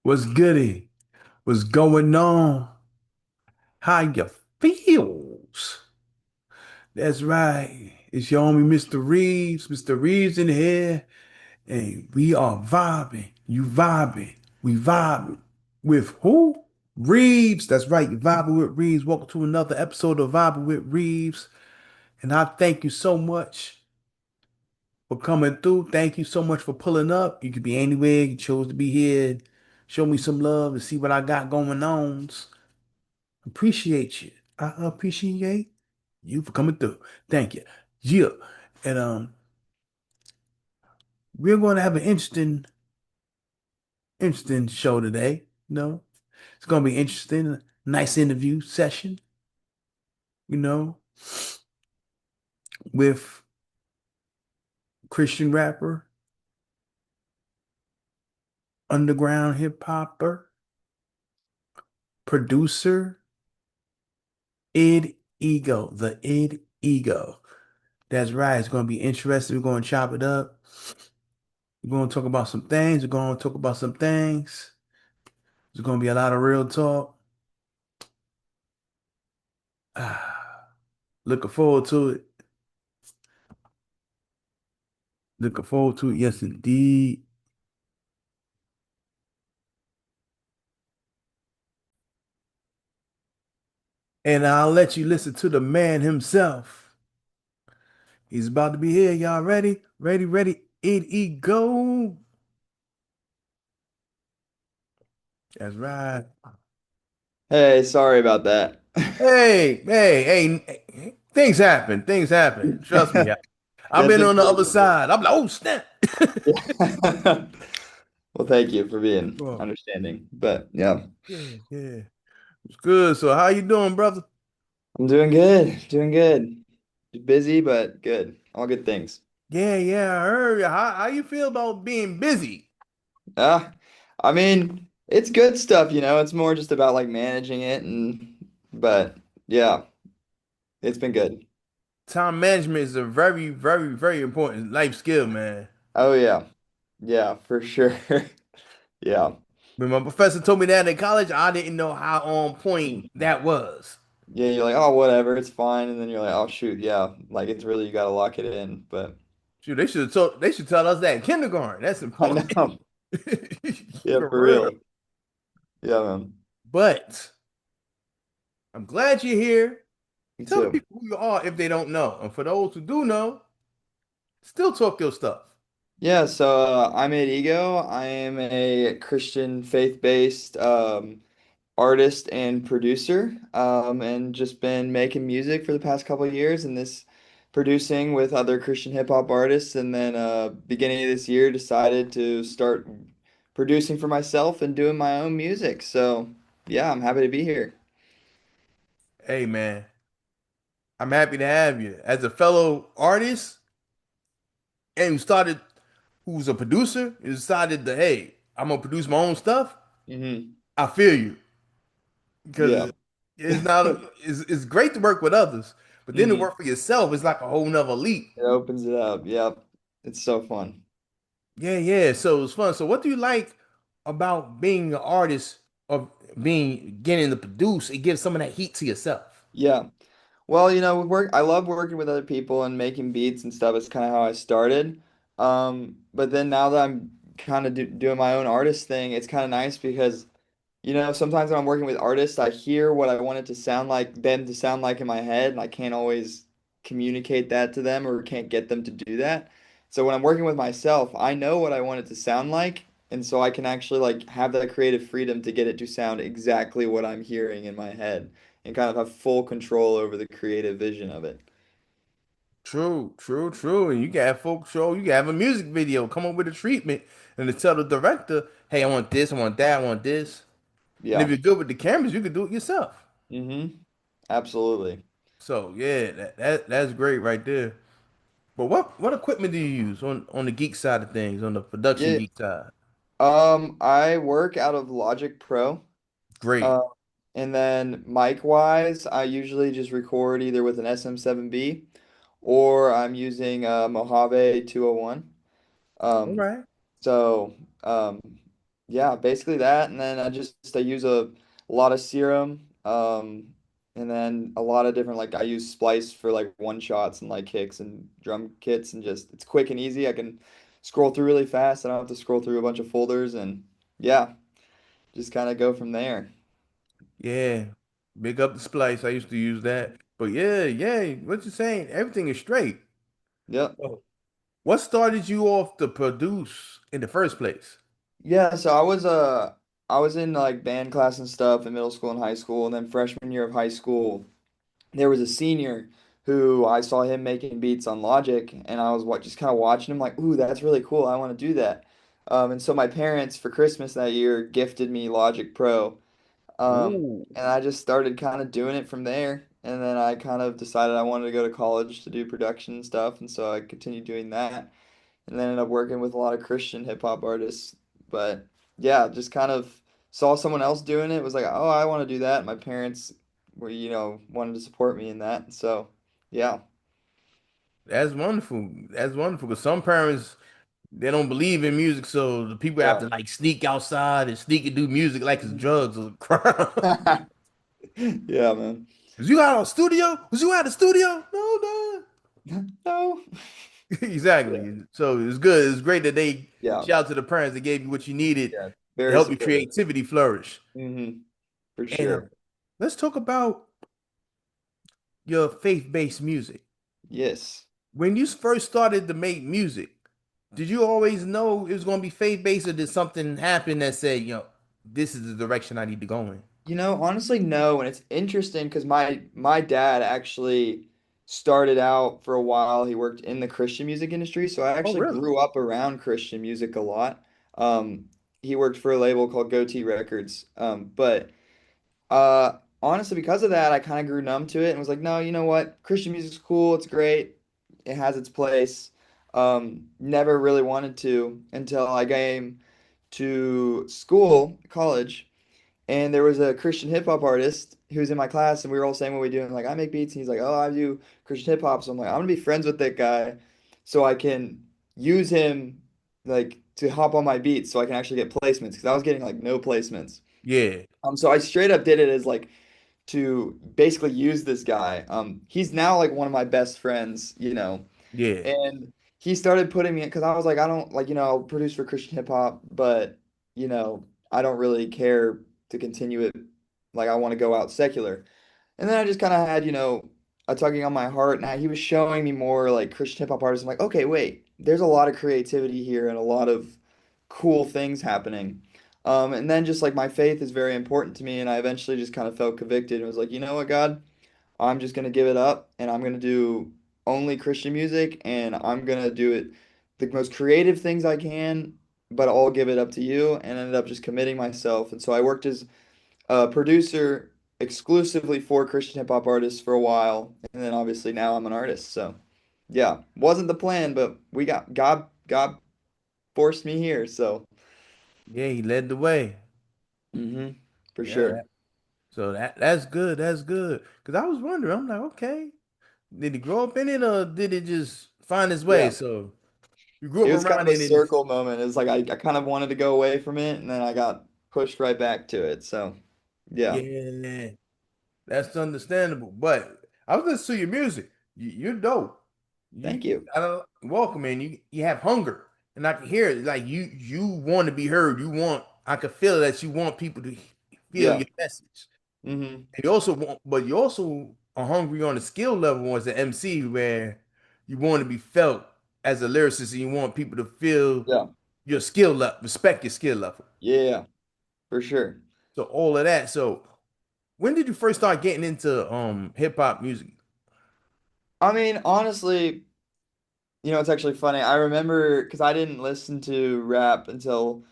What's goody? What's going on? How you feels? That's right. It's your homie, Mr. Reeves. Mr. Reeves in here. And we are vibing. You vibing. We vibing. With who? Reeves. That's right. You vibing with Reeves. Welcome to another episode of Vibing with Reeves. And I thank you so much for coming through. Thank you so much for pulling up. You could be anywhere. You chose to be here. Show me some love and see what I got going on. Appreciate you. I appreciate you for coming through. Thank you. Yeah. And we're going to have an interesting show today. It's going to be interesting. Nice interview session, you know, with Christian rapper, underground hip hopper, producer, Id Ego, the Id Ego. That's right. It's going to be interesting. We're going to chop it up. We're going to talk about some things. We're going to talk about some things. There's going to be a lot of real talk. Looking forward to it. Looking forward to it. Yes, indeed. And I'll let you listen to the man himself. He's about to be here. Y'all ready? Ready, ready. It go. That's right. Hey, sorry about that. Hey. Things happen. Things happen. Trust me. I've Yeah, been things on the other side. I'm like, oh, snap. yeah. Well, thank you for being Oh, understanding. But yeah, yeah. It's good. So how you doing, brother? I'm doing good, doing good. Busy, but good. All good things. Yeah. I heard you. How you feel about being busy? Ah, I mean, it's good stuff, you know. It's more just about like managing it but yeah, it's been good. Time management is a very important life skill, man. Oh yeah. Yeah, for sure. Yeah. When my professor told me that in college, I didn't know how on point that was. Yeah, you're like, oh, whatever, it's fine. And then you're like, oh, shoot, yeah, like it's really, you gotta lock it in. But Shoot, they should tell us that in kindergarten. That's I important. know. Yeah, For for real. real. Yeah, man. But I'm glad you're here. Me Tell the too. people who you are if they don't know. And for those who do know, still talk your stuff. Yeah, so I'm at Ego. I am a Christian faith-based artist and producer, and just been making music for the past couple of years, and this producing with other Christian hip hop artists, and then beginning of this year decided to start producing for myself and doing my own music. So yeah, I'm happy to be here. Hey man, I'm happy to have you. As a fellow artist and who's a producer, and decided that hey, I'm gonna produce my own stuff. Hmm. I feel you. Yeah. Because it's great to work with others, but then to Hmm. work for yourself is like a whole nother leap. It opens it up. Yep. It's so fun. Yeah. So it's fun. So what do you like about being an artist of being getting to produce? It gives some of that heat to yourself. Yeah. Well, you know, with work, I love working with other people and making beats and stuff. It's kind of how I started. But then now that I'm kind of doing my own artist thing, it's kind of nice because, you know, sometimes when I'm working with artists, I hear what I want it to sound like, them to sound like in my head, and I can't always communicate that to them or can't get them to do that. So when I'm working with myself, I know what I want it to sound like, and so I can actually like have that creative freedom to get it to sound exactly what I'm hearing in my head and kind of have full control over the creative vision of it. True. And you can have folk show, you can have a music video, come up with a treatment, and to tell the director, hey, I want this, I want that, I want this. And if Yeah. you're good with the cameras, you can do it yourself. Mm-hmm. Absolutely. So yeah, that's great right there. But what equipment do you use on the geek side of things, on the production Yeah. geek side? I work out of Logic Pro. Great. Uh, and then mic wise, I usually just record either with an SM7B or I'm using a Mojave 201. All Um, right. so um, yeah, basically that. And then I use a lot of serum. And then a lot of different like I use Splice for like one shots and like kicks and drum kits and just it's quick and easy. I can scroll through really fast. I don't have to scroll through a bunch of folders and yeah, just kind of go from there. Yeah. Big up the splice. I used to use that. But yeah, yeah, what you saying? Everything is straight. Yep. Oh. What started you off to produce in the first place? Yeah, so I was in like band class and stuff in middle school and high school, and then freshman year of high school, there was a senior who I saw him making beats on Logic, and I was just kind of watching him like, ooh, that's really cool. I want to do that. And so my parents for Christmas that year gifted me Logic Pro, Ooh. and I just started kind of doing it from there. And then I kind of decided I wanted to go to college to do production and stuff, and so I continued doing that and then ended up working with a lot of Christian hip hop artists. But yeah, just kind of saw someone else doing it, was like, oh, I want to do that. My parents were, wanted to support me in that. So yeah, That's wonderful. That's wonderful. Because some parents they don't believe in music, so the people have yeah. to like sneak outside and sneak and do music like it's drugs or crime. Yeah, man. Was you out on studio? Was you out of studio? No, no. No. Yeah. Exactly. So it's good. It's great that they Yeah. shout out to the parents that gave you what you needed Yeah. to Very help your supportive. creativity flourish. For And sure. let's talk about your faith-based music. Yes. When you first started to make music, did you always know it was going to be faith-based, or did something happen that said, this is the direction I need to go in? Honestly, no, and it's interesting because my dad actually started out for a while. He worked in the Christian music industry, so I Oh, actually really? grew up around Christian music a lot. He worked for a label called Goatee Records, but honestly, because of that, I kind of grew numb to it and was like, no, you know what? Christian music's cool. It's great. It has its place. Never really wanted to until I came to school, college. And there was a Christian hip hop artist who was in my class, and we were all saying what we do. And like, I make beats, and he's like, oh, I do Christian hip hop. So I'm like, I'm gonna be friends with that guy, so I can use him like to hop on my beats, so I can actually get placements because I was getting like no placements. Yeah, So I straight up did it as like to basically use this guy. He's now like one of my best friends. yeah, And he started putting me in because I was like, I don't like, I'll produce for Christian hip hop, but I don't really care to continue it. Like I want to go out secular. And then I just kind of had, a tugging on my heart. Now he was showing me more like Christian hip hop artists. I'm like, okay, wait, there's a lot of creativity here and a lot of cool things happening. And then just like my faith is very important to me, and I eventually just kind of felt convicted and was like, you know what, God? I'm just gonna give it up and I'm gonna do only Christian music and I'm gonna do it the most creative things I can, but I'll give it up to you and ended up just committing myself. And so I worked as a producer exclusively for Christian hip hop artists for a while, and then obviously now I'm an artist. So yeah, wasn't the plan, but we got God forced me here. So yeah. He led the way. hmm for Yeah, sure. so that's good. That's good. Because I was wondering, I'm like, okay, did he grow up in it, or did it just find its way? Yeah. So you grew up It was kind around of a it, and circle moment. It was like I kind of wanted to go away from it, and then I got pushed right back to it. So, yeah. yeah, that's understandable. But I was listening to your music. You're dope. You, Thank you. I don't welcome, man. You have hunger, and I can hear it. Like you want to be heard. I can feel that you want people to feel Yeah. your message. hmm And you also want, but you also are hungry on the skill level as an MC, where you want to be felt as a lyricist, and you want people to feel Yeah. your skill level, respect your skill level. Yeah, for sure. So all of that. So when did you first start getting into hip hop music? I mean, honestly, it's actually funny. I remember because I didn't listen to rap until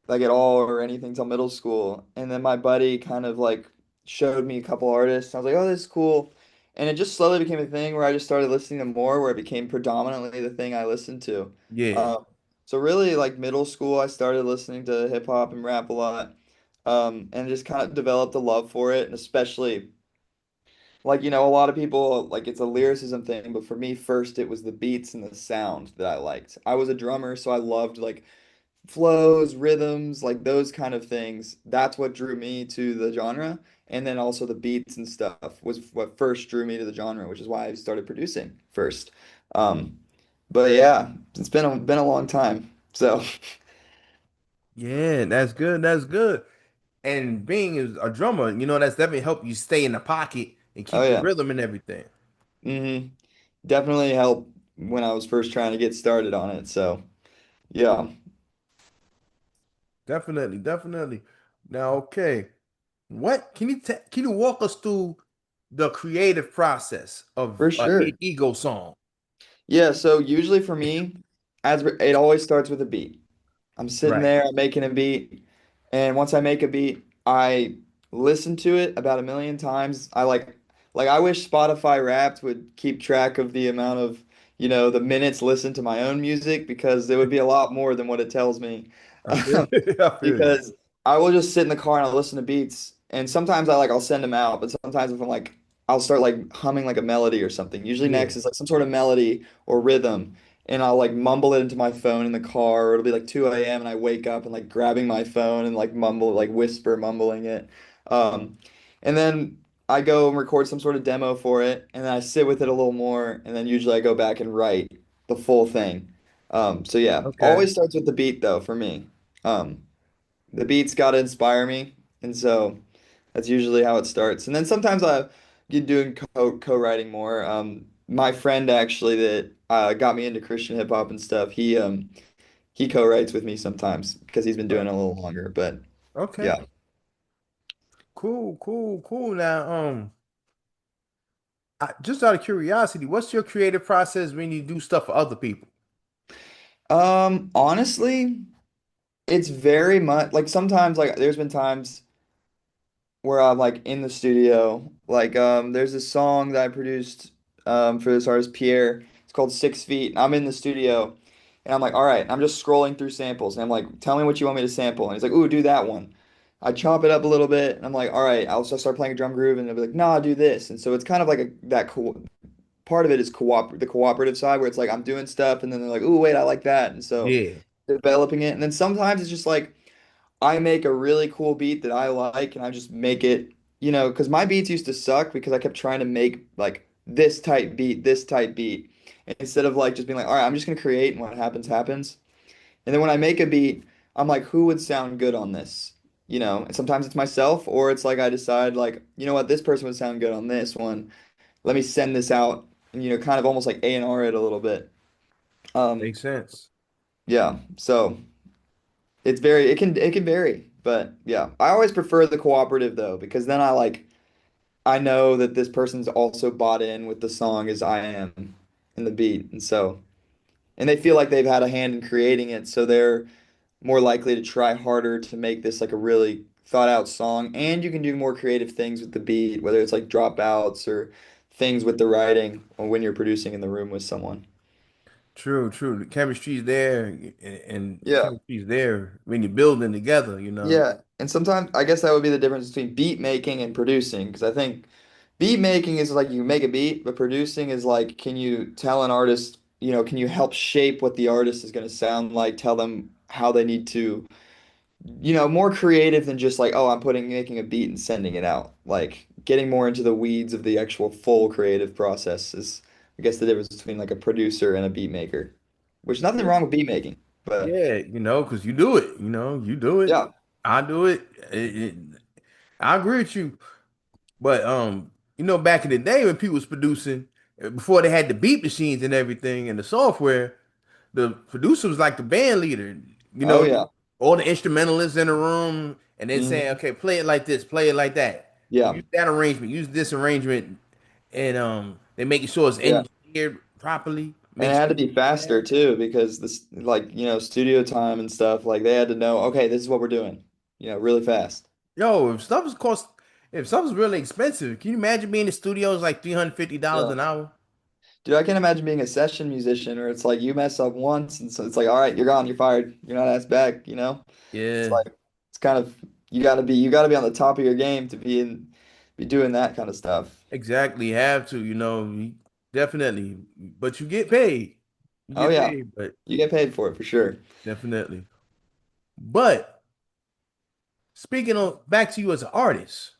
like at all or anything till middle school. And then my buddy kind of like showed me a couple artists. I was like, oh, this is cool. And it just slowly became a thing where I just started listening to more, where it became predominantly the thing I listened to. Yeah, Um, so really like middle school, I started listening to hip hop and rap a lot. And just kind of developed a love for it. And especially like, a lot of people like it's a lyricism thing, but for me first it was the beats and the sound that I liked. I was a drummer, so I loved like flows, rhythms, like those kind of things. That's what drew me to the genre. And then also the beats and stuff was what first drew me to the genre, which is why I started producing first. Um, but yeah, it's been a long time. So, Yeah, that's good. That's good. And being as a drummer, that's definitely help you stay in the pocket and oh keep the yeah. rhythm and everything. hmm Definitely helped when I was first trying to get started on it. So, yeah, Definitely, definitely. Now, okay, what can you walk us through the creative process of for a sure. ego song? Yeah, so usually for me, it always starts with a beat. I'm sitting Right. there, I'm making a beat, and once I make a beat, I listen to it about a million times. Like I wish Spotify Wrapped would keep track of the amount of, the minutes listened to my own music because it would be a lot more than what it tells me. I feel I feel you. Because I will just sit in the car and I'll listen to beats, and sometimes I'll send them out, but sometimes if I'm like I'll start like humming like a melody or something. Usually Yeah. next is like some sort of melody or rhythm, and I'll like mumble it into my phone in the car, or it'll be like 2 a.m. and I wake up and like grabbing my phone and like mumble, like whisper mumbling it. Um, and then I go and record some sort of demo for it, and then I sit with it a little more, and then usually I go back and write the full thing. So yeah, Okay. always starts with the beat though for me. Um, the beat's got to inspire me, and so that's usually how it starts. And then sometimes I get doing co-writing more. My friend actually that got me into Christian hip hop and stuff, he co-writes with me sometimes because he's been doing Oh, it a little longer. But okay. yeah. Cool, cool, cool. Now, just out of curiosity, what's your creative process when you do stuff for other people? Honestly, it's very much like sometimes like there's been times where I'm like in the studio. Like there's a song that I produced for this artist Pierre. It's called 6 Feet. And I'm in the studio and I'm like, all right, I'm just scrolling through samples and I'm like, tell me what you want me to sample. And he's like, ooh, do that one. I chop it up a little bit and I'm like, all right, I'll just start playing a drum groove and they'll be like, nah, do this. And so it's kind of like that cool part of it is the cooperative side where it's like I'm doing stuff and then they're like, ooh, wait, I like that. And so Yeah. developing it. And then sometimes it's just like I make a really cool beat that I like and I just make it, because my beats used to suck because I kept trying to make like this type beat. And instead of like just being like, all right, I'm just gonna create and what happens, happens. And then when I make a beat, I'm like, who would sound good on this? And sometimes it's myself, or it's like I decide like, you know what, this person would sound good on this one. Let me send this out and kind of almost like A&R it a little bit. Um, Makes sense. yeah. So it can vary, but yeah. I always prefer the cooperative though, because then I know that this person's also bought in with the song as I am in the beat. And they feel like they've had a hand in creating it, so they're more likely to try harder to make this like a really thought out song. And you can do more creative things with the beat, whether it's like dropouts or things with the writing or when you're producing in the room with someone. True, true. The chemistry's there, and the Yeah. chemistry's there when you're building together. Yeah, and sometimes I guess that would be the difference between beat making and producing, because I think beat making is like you make a beat, but producing is like, can you tell an artist, can you help shape what the artist is going to sound like, tell them how they need to, more creative than just like, oh, making a beat and sending it out. Like getting more into the weeds of the actual full creative process is, I guess, the difference between like a producer and a beat maker, which nothing Yeah, wrong with beat making, but yeah, because you do it. You do it. yeah. I do it. I agree with you. But back in the day when people was producing, before they had the beat machines and everything and the software, the producer was like the band leader. You Oh know, yeah. all the instrumentalists in the room, and then saying, hmm "Okay, play it like this, play it like that. Yeah. Use that arrangement, use this arrangement," and they making sure it's Yeah. engineered properly. And Make it had sure. to be faster too, because this, like, studio time and stuff, like they had to know, okay, this is what we're doing, really fast. Yo, if stuff is really expensive, can you imagine being in the studios like $350 Yeah. an hour? Dude, I can't imagine being a session musician where it's like you mess up once and so it's like, all right, you're gone, you're fired. You're not asked back. It's Yeah, like it's kind of you gotta be on the top of your game to be doing that kind of stuff. exactly. You have to, definitely. But you get paid. You Oh get yeah. paid, but You get paid for it for sure. definitely. But speaking of back to you as an artist,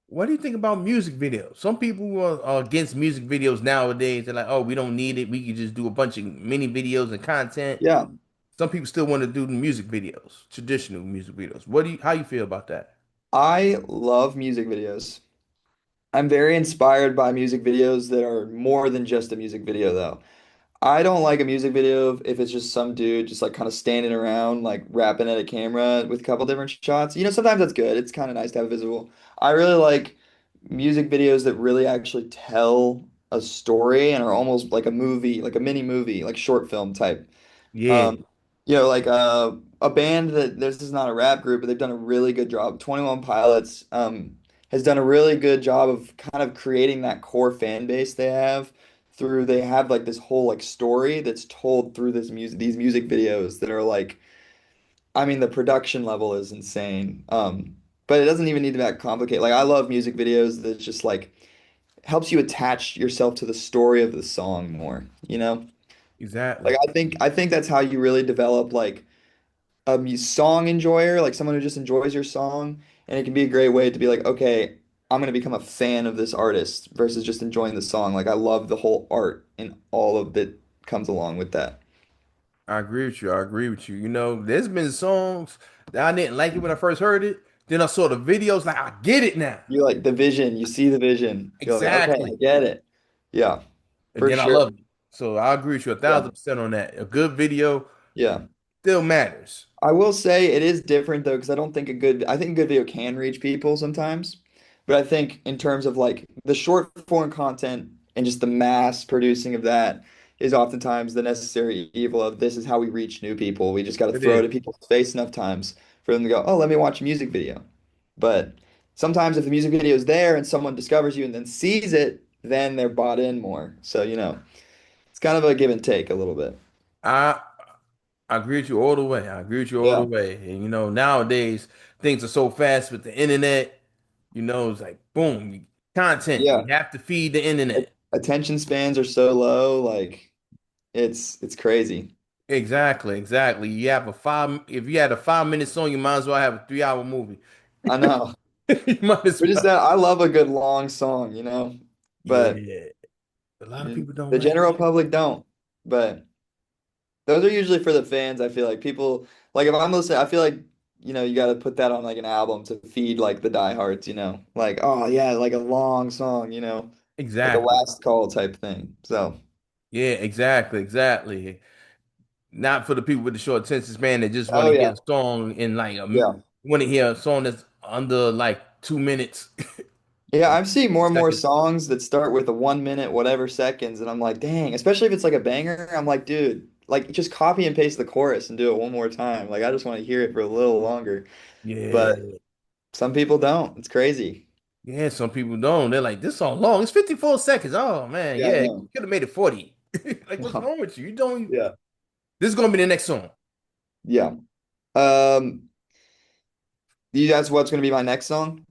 what do you think about music videos? Some people are against music videos nowadays. They're like, oh, we don't need it. We can just do a bunch of mini videos and content. Yeah, Some people still want to do the music videos, traditional music videos. What do you, how you feel about that? I love music videos. I'm very inspired by music videos that are more than just a music video, though. I don't like a music video if it's just some dude just like kind of standing around, like rapping at a camera with a couple different shots. Sometimes that's good. It's kind of nice to have a visual. I really like music videos that really actually tell a story and are almost like a movie, like a mini movie, like short film type. Yeah, Um, like a band that this is not a rap group, but they've done a really good job. 21 Pilots has done a really good job of kind of creating that core fan base they have through they have like this whole like story that's told through these music videos that are like I mean the production level is insane. But it doesn't even need to be that complicated. Like I love music videos that just like helps you attach yourself to the story of the song more, you know? Like exactly. I think that's how you really develop like a song enjoyer, like someone who just enjoys your song, and it can be a great way to be like, okay, I'm gonna become a fan of this artist versus just enjoying the song. Like I love the whole art and all of that comes along with that. I agree with you. I agree with you. You know, there's been songs that I didn't like it when I first heard it. Then I saw the videos, like I get it now. You like the vision, you see the vision. You're like, okay, I Exactly. get it. Yeah, And for then I sure. love it. So I agree with you a Yeah. thousand percent on that. A good video Yeah. still matters. I will say it is different though, because I think a good video can reach people sometimes. But I think in terms of like the short form content and just the mass producing of that is oftentimes the necessary evil of this is how we reach new people. We just got to It throw it is. at people's face enough times for them to go, oh, let me watch a music video. But sometimes if the music video is there and someone discovers you and then sees it, then they're bought in more. So, it's kind of a give and take a little bit. I I agree with you all the way. I agree with you all the Yeah. way. And you know, nowadays things are so fast with the internet. You know, it's like boom, content. Yeah. You have to feed the internet. Attention spans are so low, like it's crazy. Exactly, exactly. You have a five. If you had a 5 minute song, you might as well have a 3 hour movie. I know. You might as But just well. that I love a good long song, but Yeah, a lot of people don't the like general that. public don't. But those are usually for the fans. I feel like people like if I'm listening, I feel like you got to put that on like an album to feed like the diehards, like oh yeah, like a long song, like a Exactly. last call type thing. So Yeah, exactly, exactly. Not for the people with the short attention span that just want oh to hear yeah, a song in like yeah. want to hear a song that's under like 2 minutes. Yeah, I'm seeing more and more Seconds. songs that start with a 1 minute, whatever seconds, and I'm like, dang, especially if it's like a banger, I'm like, dude, like just copy and paste the chorus and do it one more time. Like I just want to hear it for a little longer. But Yeah. some people don't. It's crazy. Yeah, some people don't. They're like, this song long. It's 54 seconds. Oh man, Yeah, I yeah, you know. could have made it 40. Like, what's wrong with you? You don't. Yeah. This is gonna be the next song. Yeah. Um, that's what's gonna be my next song?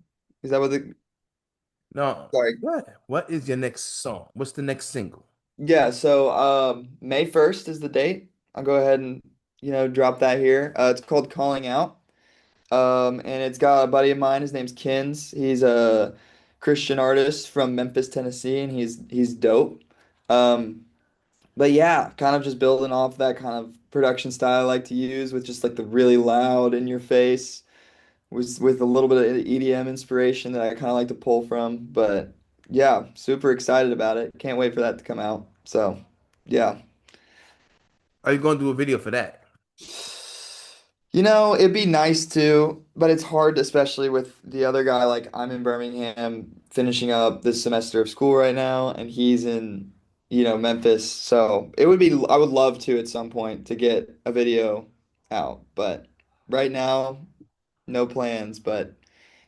Is that what the No. sorry. What? What is your next song? What's the next single? Yeah, so May 1st is the date. I'll go ahead and, drop that here. It's called Calling Out. And it's got a buddy of mine. His name's Kins. He's a Christian artist from Memphis, Tennessee, and he's dope. Um, but yeah, kind of just building off that kind of production style I like to use with just like the really loud in your face, with a little bit of EDM inspiration that I kind of like to pull from. But yeah, super excited about it. Can't wait for that to come out. So yeah. Are you gonna do a video for that? It'd be nice to, but it's hard, especially with the other guy. Like, I'm in Birmingham finishing up this semester of school right now, and he's in, Memphis. So I would love to at some point to get a video out, but right now, no plans. But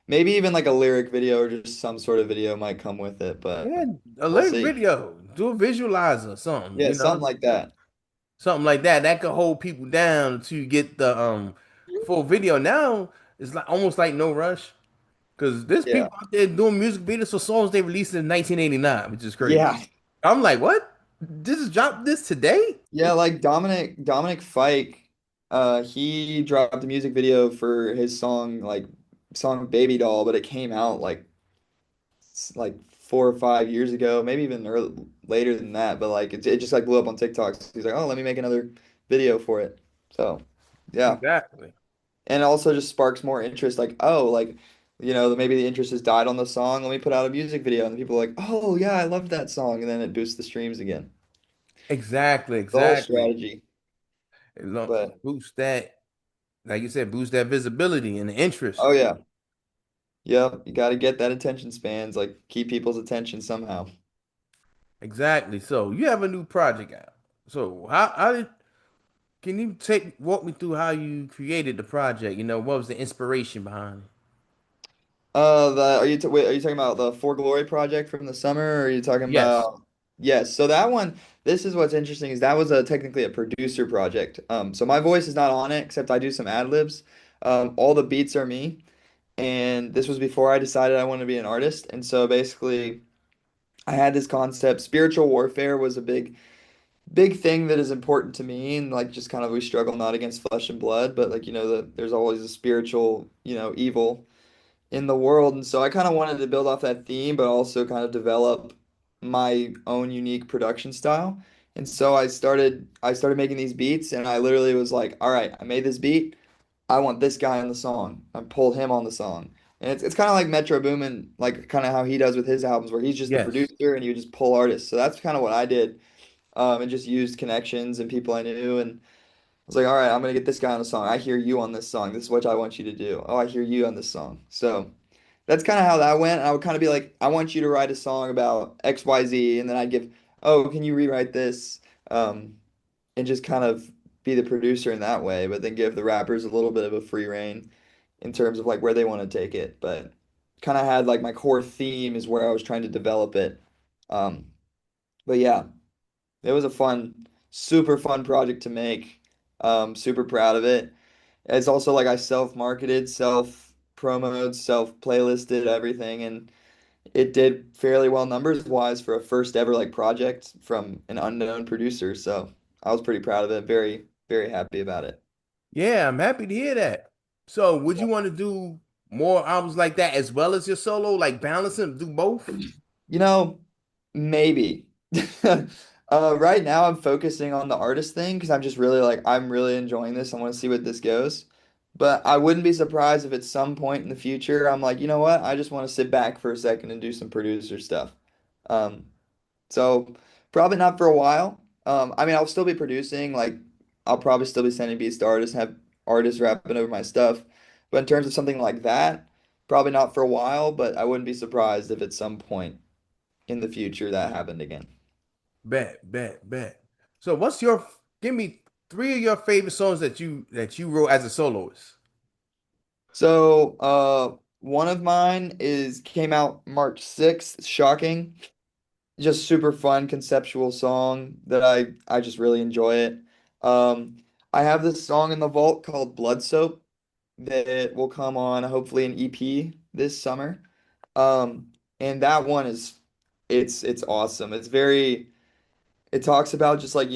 maybe even like a lyric video or just some sort of video might come with it, but Yeah, a we'll lyric see. video. Do a visualizer, something, Yeah, you something know? like that. Something like that. That could hold people down until you get the full video. Now it's like almost like no rush. Because there's Yeah. people out there doing music videos for songs they released in 1989, which is crazy. Yeah. I'm like, what? This is dropped this today? Yeah, like Dominic Fike. He dropped a music video for his song Baby Doll, but it came out like 4 or 5 years ago, maybe even later than that. But like it just like blew up on TikTok. So he's like, oh, let me make another video for it. So yeah, Exactly. and it also just sparks more interest. Like oh, like maybe the interest has died on the song. Let me put out a music video, and people are like, oh yeah, I loved that song, and then it boosts the streams again. Exactly, The whole exactly. strategy. But Boost that, like you said, boost that visibility and the interest. oh yeah, yeah, you got to get that attention spans. Like keep people's attention somehow. Exactly. So you have a new project out. So how did can you take walk me through how you created the project? What was the inspiration behind it? Wait, are you talking about the For Glory project from the summer, or are you talking Yes. about? Yes. So that one, this is what's interesting is that was a technically a producer project. So my voice is not on it, except I do some ad libs. All the beats are me, and this was before I decided I wanted to be an artist. And so basically, I had this concept. Spiritual warfare was a big thing that is important to me, and like just kind of we struggle not against flesh and blood, but like there's always a spiritual, evil in the world. And so I kind of wanted to build off that theme, but also kind of develop my own unique production style. And so I started making these beats, and I literally was like, all right, I made this beat. I want this guy on the song. I pulled him on the song. And it's kind of like Metro Boomin, like kind of how he does with his albums, where he's just the Yes. producer and you just pull artists. So that's kind of what I did, and just used connections and people I knew. And was like, all right, I'm gonna get this guy on a song. I hear you on this song. This is what I want you to do. Oh, I hear you on this song. So that's kind of how that went. I would kind of be like, I want you to write a song about XYZ, and then I'd give, oh, can you rewrite this? And just kind of be the producer in that way, but then give the rappers a little bit of a free rein in terms of like where they want to take it. But kind of had like my core theme is where I was trying to develop it. Um, but yeah. It was a super fun project to make. Super proud of it. It's also like I self-marketed, self-promoted, self-playlisted everything, and it did fairly well numbers wise for a first ever like project from an unknown producer. So I was pretty proud of it. Very, very happy about it. Yeah, I'm happy to hear that. So would you want to do more albums like that as well as your solo, like balance them, do both? You know, maybe. Right now I'm focusing on the artist thing because I'm just really like I'm really enjoying this. I want to see what this goes. But I wouldn't be surprised if at some point in the future I'm like, you know what? I just want to sit back for a second and do some producer stuff. Um, so probably not for a while. I mean, I'll still be producing, like I'll probably still be sending beats to artists, have artists rapping over my stuff. But in terms of something like that, probably not for a while, but I wouldn't be surprised if at some point in the future that happened again. Bet, bet, bet. So give me three of your favorite songs that you wrote as a soloist. So, one of mine is came out March 6th. Shocking. Just super fun conceptual song that I just really enjoy it. Um, I have this song in the vault called Blood Soap that will come on hopefully an EP this summer. And that one it's awesome. It talks about just like,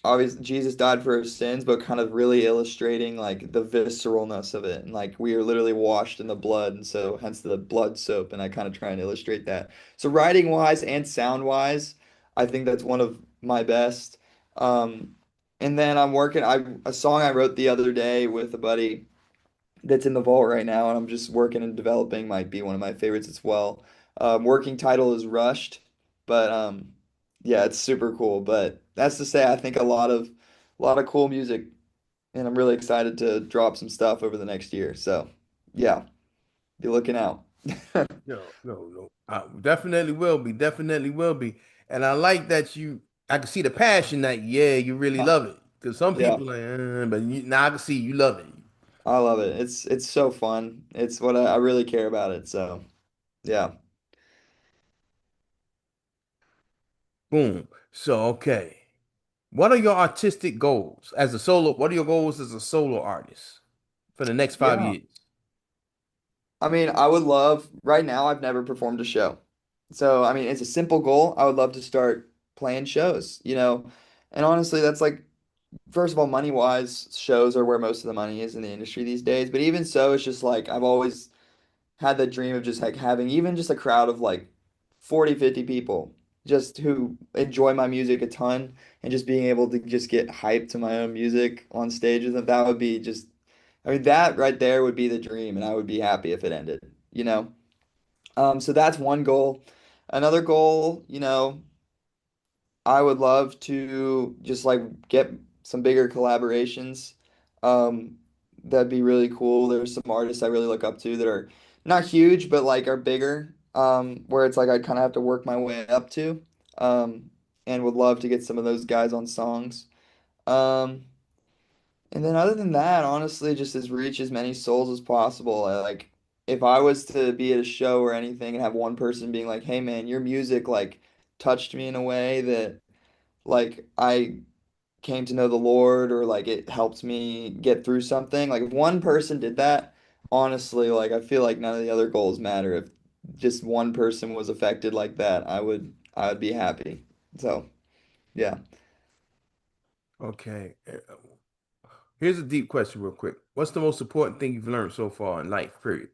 obviously Jesus died for our sins, but kind of really illustrating like the visceralness of it. And like we are literally washed in the blood, and so hence the blood soap. And I kind of try and illustrate that. So writing wise and sound wise, I think that's one of my best. Um, and then I'm working a song I wrote the other day with a buddy that's in the vault right now, and I'm just working and developing, might be one of my favorites as well. Working title is Rushed, but yeah, it's super cool. But that's to say, I think a lot of cool music, and I'm really excited to drop some stuff over the next year. So yeah, be looking out. No, no, no. Definitely will be. Definitely will be. And I like that I can see the passion that, yeah, you really love it. Because some Yeah, people like, but now I can see you love it. I love it. It's so fun. It's what I really care about it. So yeah. Boom. So, okay. What are your artistic goals as a solo? What are your goals as a solo artist for the next five Yeah. years? I mean, I would love, right now, I've never performed a show. So, I mean, it's a simple goal. I would love to start playing shows. And honestly, that's like first of all, money wise, shows are where most of the money is in the industry these days. But even so, it's just like I've always had that dream of just like having even just a crowd of like 40, 50 people just who enjoy my music a ton and just being able to just get hyped to my own music on stage with them. That would be just, I mean, that right there would be the dream, and I would be happy if it ended, you know? So that's one goal. Another goal, I would love to just like get some bigger collaborations. Um, that'd be really cool. There's some artists I really look up to that are not huge, but like are bigger. Where it's like I'd kind of have to work my way up to. Um, and would love to get some of those guys on songs. Um, and then other than that, honestly, just as reach as many souls as possible. Like if I was to be at a show or anything and have one person being like, "Hey man, your music like touched me in a way that like I came to know the Lord or like it helped me get through something." Like if one person did that, honestly, like I feel like none of the other goals matter. If just one person was affected like that, I would be happy. So, yeah. Okay. Here's a deep question, real quick. What's the most important thing you've learned so far in life, period?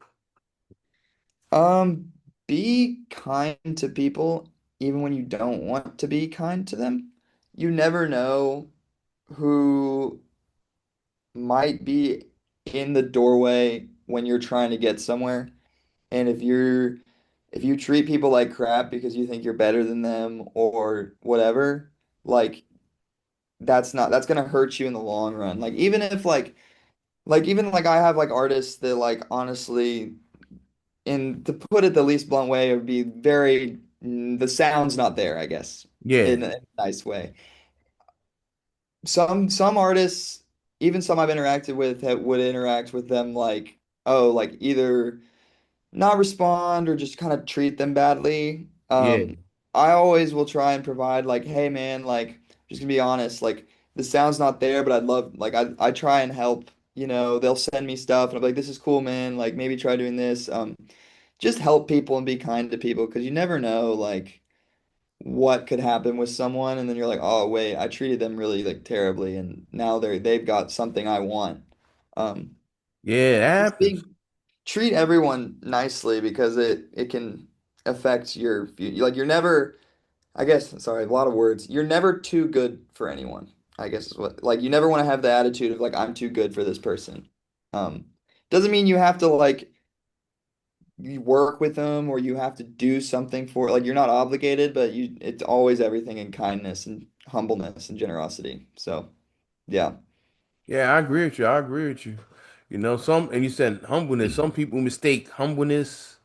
Um, be kind to people even when you don't want to be kind to them. You never know who might be in the doorway when you're trying to get somewhere. And if you treat people like crap because you think you're better than them or whatever, like that's gonna hurt you in the long run. Like even if even like I have like artists that like honestly, in to put it the least blunt way, it would be very the sound's not there, I guess, Yeah, in a nice way. Some artists, even some I've interacted with, would interact with them like, oh, like either not respond or just kind of treat them badly. yeah, I always will try and provide like, hey man, like just gonna be honest, like the sound's not there, but I'd love like I try and help. They'll send me stuff and I'm like, this is cool, man. Like maybe try doing this. Just help people and be kind to people because you never know like what could happen with someone and then you're like, oh wait, I treated them really like terribly and now they've got something I want. Um, yeah. It just happens. being treat everyone nicely because it can affect like you're never I guess sorry, a lot of words. You're never too good for anyone, I guess is what like you never want to have the attitude of like I'm too good for this person. Um doesn't mean you have to like you work with them or you have to do something for like you're not obligated, but it's always everything in kindness and humbleness and generosity. So, yeah. Yeah, I agree with you. I agree with you. And you said humbleness. Some people mistake humbleness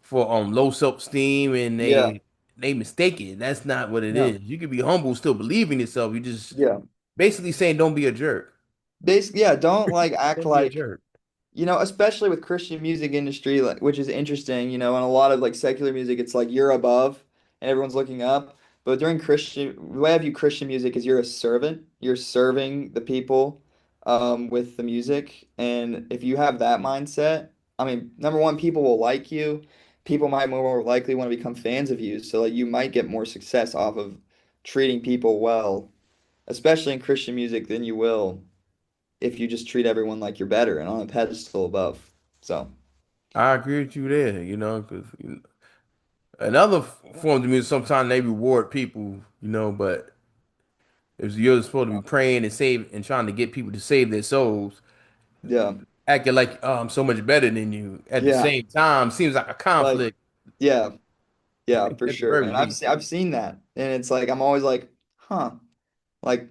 for low self-esteem, and Yeah. they mistake it. That's not what it No. is. You can be humble, still believe in yourself. You just Yeah. basically saying don't be a jerk. Basically, yeah, don't like act Don't be a like jerk. especially with Christian music industry, like, which is interesting, and a lot of like secular music, it's like you're above and everyone's looking up. But during Christian, the way I view Christian music is you're a servant. You're serving the people with the music. And if you have that mindset, I mean, number one, people will like you. People might more likely want to become fans of you. So like you might get more success off of treating people well, especially in Christian music, than you will if you just treat everyone like you're better and on a pedestal above. So, I agree with you there. Because another form of music, sometimes they reward people. But if you're supposed to be praying and save and trying to get people to save their souls, yeah. acting like I'm so much better than you at the Yeah. same time seems like a Like, conflict yeah. Yeah, for at the sure. very And least. I've seen that. And it's like I'm always like, huh. Like,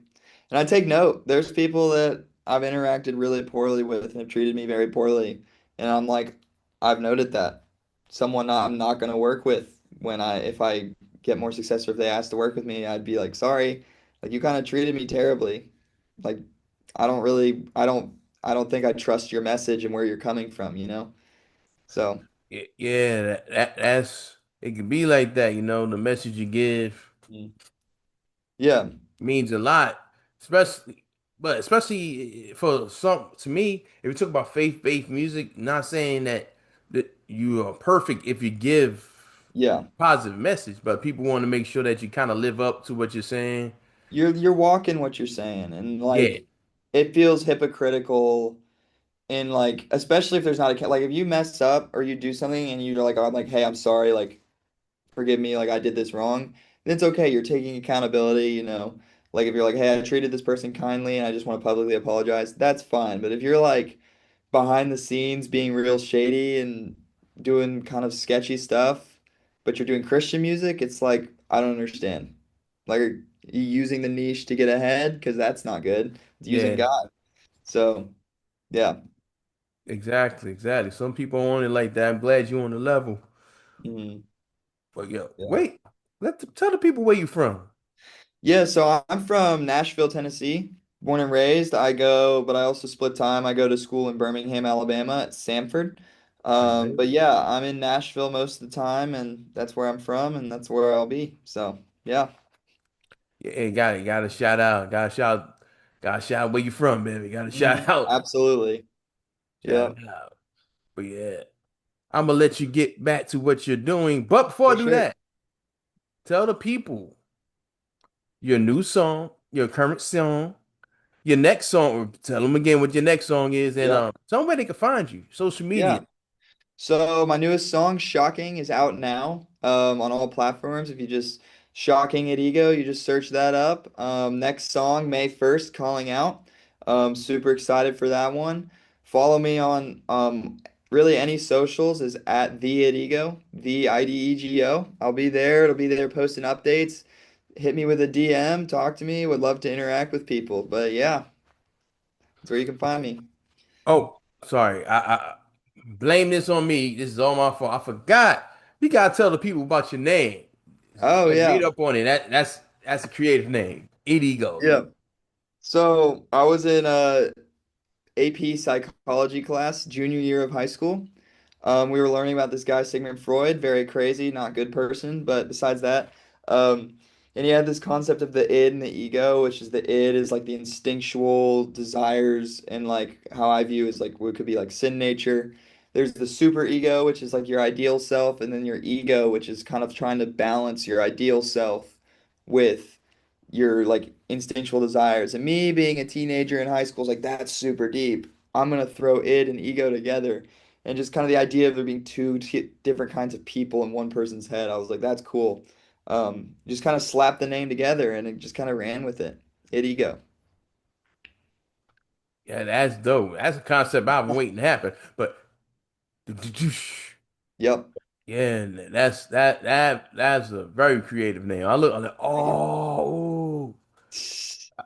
and I take note. There's people that I've interacted really poorly with and have treated me very poorly. And I'm like, I've noted that. Someone I'm not going to work with if I get more success or if they ask to work with me, I'd be like, sorry, like you kind of treated me terribly. Like, I don't think I trust your message and where you're coming from? So, Yeah, that's it can be like that, the message you give mm. Yeah, means a lot, especially for some to me, if you talk about faith-based music, not saying that you are perfect if you give yeah, positive message, but people want to make sure that you kind of live up to what you're saying. you're walking what you're saying, and Yeah, like it feels hypocritical in like especially if there's not like if you mess up or you do something and you're like, oh, I'm like, hey, I'm sorry, like forgive me, like I did this wrong, then it's okay. You're taking accountability, you know. Like if you're like, hey, I treated this person kindly and I just want to publicly apologize, that's fine. But if you're like behind the scenes being real shady and doing kind of sketchy stuff, but you're doing Christian music, it's like I don't understand. Like are you using the niche to get ahead? Because that's not good. It's using yeah, God. So yeah. exactly, exactly. Some people on it like that. I'm glad you're on the level. Mhm. But yo, Yeah. wait, tell the people where you from. Yeah, so I'm from Nashville, Tennessee, born and raised. But I also split time. I go to school in Birmingham, Alabama at Samford. All right. But yeah, I'm in Nashville most of the time, and that's where I'm from, and that's where I'll be. So yeah. Yeah, got to shout out, got to shout where you from, baby. Got to shout out, Absolutely. shout Yep, out. But yeah, I'm gonna let you get back to what you're doing. But before I for do sure. that, tell the people your new song, your current song, your next song. Tell them again what your next song is, and Yep. tell them where they can find you. Social media. Yeah. So my newest song, Shocking, is out now on all platforms. If you just Shocking at Ego, you just search that up. Next song, May 1st, Calling Out. Super excited for that one. Follow me on really any socials is at the at Ego, the IDEGO. I'll be there. It'll be there posting updates. Hit me with a DM, talk to me. Would love to interact with people. But yeah, that's where you can find me. Oh, sorry. I blame this on me. This is all my fault. I forgot. You gotta tell the people about your name. Oh Read yeah. up on it. That's a creative name. It ego. Yeah. So I was in AP psychology class, junior year of high school. We were learning about this guy, Sigmund Freud, very crazy, not good person, but besides that, um, and he had this concept of the id and the ego, which is the id is like the instinctual desires, and like how I view is like what could be like sin nature. There's the super ego, which is like your ideal self, and then your ego, which is kind of trying to balance your ideal self with your like instinctual desires. And me being a teenager in high school is like that's super deep. I'm gonna throw id and ego together, and just kind of the idea of there being different kinds of people in one person's head. I was like, that's cool. Just kind of slapped the name together, and it just kind of ran with it. Id ego. Yeah, that's dope. That's a concept I've been waiting to happen. But Yep. yeah, that's a very creative name. I'm like, Thank you. oh, I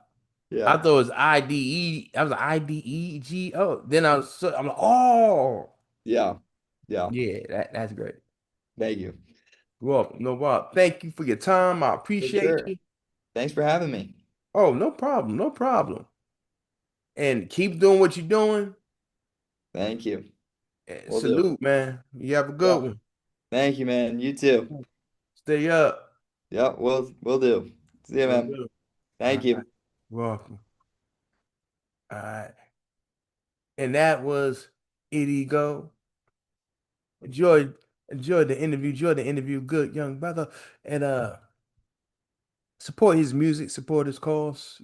Yeah. thought it was IDE. I was like IDEG. Oh, then I'm like, oh, Yeah. Yeah. yeah, that's great. Thank you. Well, no problem. Thank you for your time. I For appreciate sure. you. Thanks for having me. Oh, no problem, no problem. And keep doing what you're doing. Thank you. And Will do. salute, man. You have a Yeah. good one. Thank you, man. You too. Stay up. Yep. We'll do. See you, Will man. do. All Thank right. you. Welcome. All right. And that was It Ego. Enjoy, enjoy the interview. Enjoy the interview. Good young brother. And support his music, support his cause,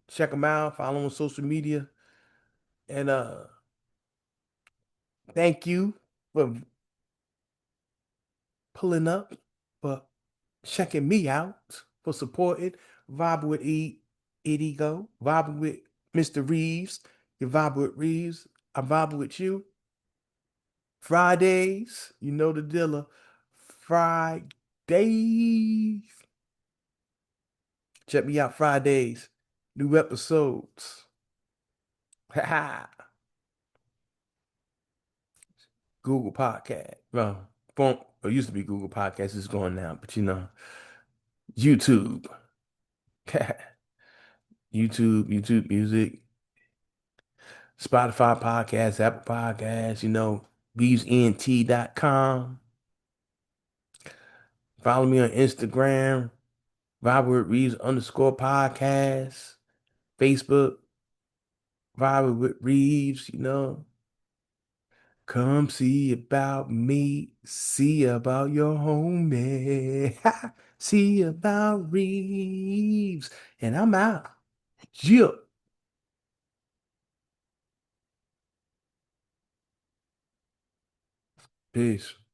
check him out, follow him on social media. And thank you for pulling up, for checking me out, for supporting Vibe with It Ego, vibing with Mr. Reeves. You vibe with Reeves. I vibe with you. Fridays, you know the dealer. Fridays. Check me out Fridays. New episodes. Google Podcast. Well, it used to be Google Podcast. It's gone now, but YouTube. YouTube Music, Spotify Podcasts, Apple Podcasts, BeavesNT.com. Follow me on Instagram, Robert Reeves underscore podcast, Facebook, Robert with Reeves. Come see about me, see about your homie. See about Reeves. And I'm out. Yeah. Peace.